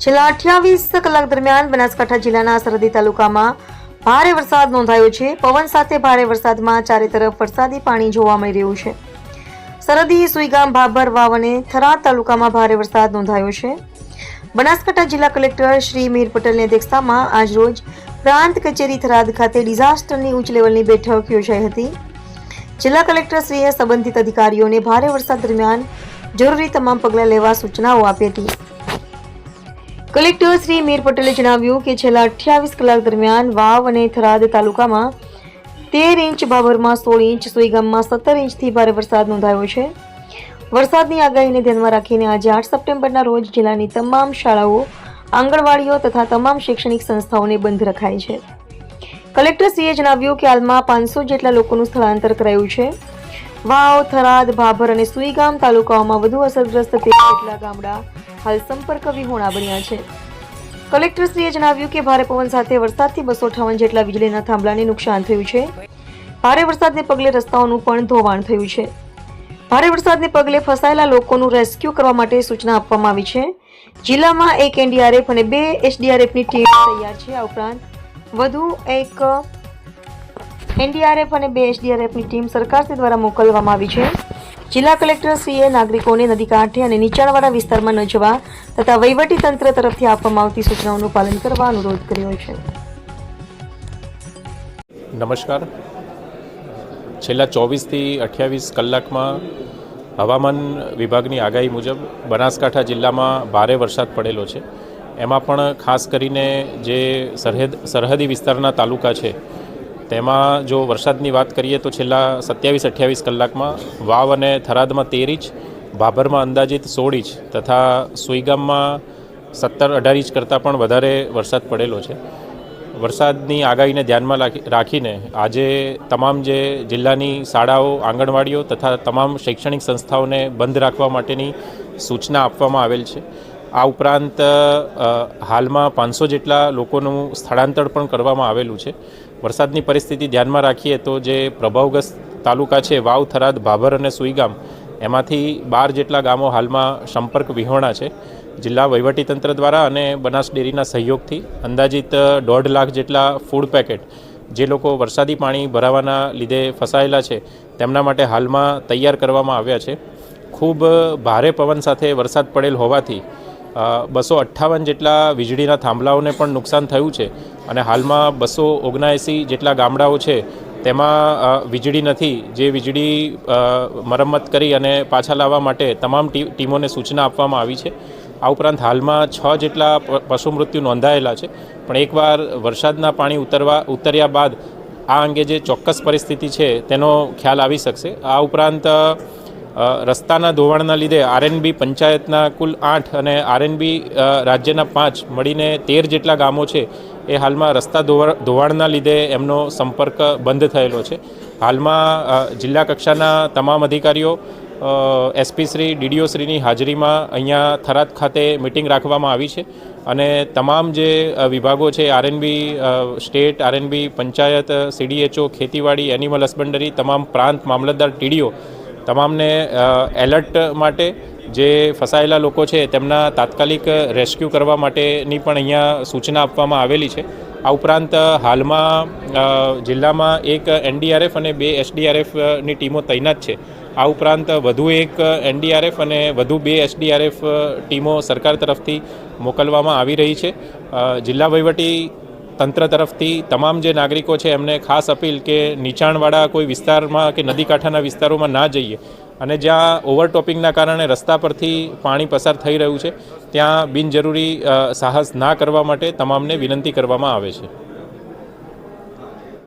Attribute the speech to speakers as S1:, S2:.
S1: છેલ્લા 28 કલાક દરમિયાન બનાસકાંઠા જિલ્લાના સરહદી તાલુકામાં ભારે વરસાદ નોંધાયો છે. પવન સાથે ભારે વરસાદમાં ચારે તરફ વરસાદી પાણી જોવા મળી રહ્યું છે. સરહદી સુઈગામ, ભાભર, વાવ અને થરાદ તાલુકામાં ભારે વરસાદ નોંધાયો છે. બનાસકાંઠા જિલ્લા કલેક્ટર શ્રી મીર પટેલની અધ્યક્ષતામાં આજરોજ પ્રાંત કચેરી થરાદ ખાતે ડિઝાસ્ટરની ઉચ્ચ લેવલની બેઠક યોજાઈ હતી. જિલ્લા કલેક્ટરશ્રીએ સંબંધિત અધિકારીઓને ભારે વરસાદ દરમિયાન જરૂરી તમામ પગલાં લેવા સૂચનાઓ આપી હતી. કલેક્ટર શ્રી મીર પટેલે જણાવ્યું કે છેલ્લા 28 કલાક દરમિયાન વાવ અને થરાદ તાલુકામાં 13 ઇંચ, ભાભરમાં 16 ઇંચ, સુઈગામમાં 17 ઇંચથી ભારે વરસાદ નોંધાયો છે. વરસાદની આગાહીને ધ્યાનમાં રાખીને આજે 8 સપ્ટેમ્બરના રોજ જિલ્લાની તમામ શાળાઓ, આંગણવાડીઓ તથા તમામ શૈક્ષણિક સંસ્થાઓને બંધ રખાઈ છે. કલેક્ટરશ્રીએ જણાવ્યું કે હાલમાં 500 જેટલા લોકોનું સ્થળાંતર કરાયું છે. વાવ, થરાદ, ભાભર અને સુઈગામ તાલુકાઓમાં વધુ અસરગ્રસ્ત 13 જેટલા ગામડા હાલ સંપર્ક વિહોણા બન્યા છે. કલેક્ટરશ્રીએ જણાવ્યું કે ભારે પવન સાથે વરસાદથી 258 જેટલા વીજળીના થાંભલાને નુકસાન થયું છે. ભારે વરસાદને પગલે રસ્તાઓનું પણ ધોવાણ થયું છે. ભારે વરસાદને પગલે ફસાયેલા લોકોનું રેસ્ક્યુ કરવા માટે સૂચના આપવામાં આવી છે. જિલ્લામાં 1 એનડીઆરએફ અને 2 એસડીઆરએફની ટીમ તૈયાર છે. આ ઉપરાંત વધુ 1 એનડીઆરએફ અને 2 એસડીઆરએફની ટીમ સરકારશ્રી દ્વારા મોકલવામાં આવી છે. જિલ્લા કલેક્ટરશ્રીએ નાગરિકોને નદી કાંઠે અને નીચાણવાળા વિસ્તારમાં ન જવા તથા વહીવટી તંત્ર તરફથી આપવામાં આવતી સૂચનાઓનું પાલન કરવા અનુરોધ કર્યો છે.
S2: નમસ્કાર. છેલ્લા 24 થી 28 કલાકમાં હવામાન વિભાગની આગાહી મુજબ બનાસકાંઠા જિલ્લામાં ભારે વરસાદ પડેલો છે. એમાં પણ ખાસ કરીને જે સરહદી વિસ્તારના તાલુકા છે તેમાં જો વરસાદની વાત કરીએ તો છેલ્લા 27-28 કલાકમાં વાવ અને થરાદમાં 13 ઇંચ, ભાભરમાં અંદાજિત 16 ઇંચ તથા સુઈગામમાં 17-18 ઇંચ કરતાં પણ વધારે વરસાદ પડેલો છે. વરસાદની આગાહીને ધ્યાનમાં રાખીને આજે તમામ જે જિલ્લાની શાળાઓ, આંગણવાડીઓ તથા તમામ શૈક્ષણિક સંસ્થાઓને બંધ રાખવા માટેની સૂચના આપવામાં આવેલ છે. આ ઉપરાંત હાલમાં 500 જેટલા લોકોનું સ્થળાંતર પણ કરવામાં આવેલું છે. વરસાદની પરિસ્થિતિ ધ્યાનમાં રાખીએ તો જે પ્રભાવગ્રસ્ત તાલુકા છે વાવ, થરાદ, ભાભર અને સુઈગામ, એમાંથી 12 જેટલા ગામો હાલમાં સંપર્ક વિહોણા છે. જિલ્લા વહીવટીતંત્ર દ્વારા અને બનાસ ડેરીના સહયોગથી અંદાજિત 1.5 લાખ જેટલા ફૂડ પેકેટ જે લોકો વરસાદી પાણી ભરાવાના લીધે ફસાયેલા છે તેમના માટે હાલમાં તૈયાર કરવામાં આવ્યા છે. ખૂબ ભારે પવન સાથે વરસાદ પડેલ હોવાથી 258 જેટલા વીજળીના થાંભલાઓને પણ નુકસાન થયું છે અને હાલમાં 279 જેટલા ગામડાઓ છે તેમાં વીજળી નથી. જે વીજળી મરમ્મત કરી અને પાછા લાવવા માટે તમામ ટીમોને સૂચના આપવામાં આવી છે. આ ઉપરાંત હાલમાં 6 જેટલા પશુ મૃત્યુ નોંધાયેલા છે. પણ એકવાર વરસાદના પાણી ઉતર્યા બાદ આ અંગે જે ચોક્કસ પરિસ્થિતિ છે તેનો ખ્યાલ આવી શકશે. આ ઉપરાંત રસ્તાના ધોવાણના લીધે આરએનબી પંચાયતના કુલ 8 અને આરએનબી રાજ્યના 5 મળીને 13 જેટલા ગામો છે એ હાલમાં રસ્તા ધોવાણના લીધે એમનો સંપર્ક બંધ થયેલો છે. હાલમાં જિલ્લા કક્ષાના તમામ અધિકારીઓ, એસપી શ્રી, ડીડીઓ શ્રીની હાજરીમાં અહીંયા થરાદ ખાતે મિટિંગ રાખવામાં આવી છે અને તમામ જે વિભાગો છે RNB state, RNB panchayat, CDHO, ખેતીવાડી, એનિમલ હસબન્ડરી, તમામ પ્રાંત મામલતદાર, ટીડીઓ તમામને એલર્ટ માટે જે ફસાયેલા લોકો છે તેમના તાત્કાલિક રેસ્ક્યુ કરવા માટેની પણ અહીંયા સૂચના આપવામાં આવેલી છે. આ ઉપરાંત હાલમાં જિલ્લામાં 1 એનડીઆરએફ અને 2 એસડીઆરએફની ટીમો તૈનાત છે. આ ઉપરાંત વધુ 1 એનડીઆરએફ અને વધુ 2 એસડીઆરએફ ટીમો સરકાર તરફથી મોકલવામાં આવી રહી છે. જિલ્લા વહીવટી તંત્ર તરફથી તમામ જે નાગરિકો છે એમને ખાસ અપીલ કે નીચાણવાળા કોઈ વિસ્તારમાં કે નદી કાંઠાના વિસ્તારોમાં ના જઈએ અને જ્યાં ઓવરટોપિંગના કારણે રસ્તા પરથી પાણી પસાર થઈ રહ્યું છે ત્યાં બિનજરૂરી સાહસ ના કરવા માટે તમામને વિનંતી કરવામાં આવે છે.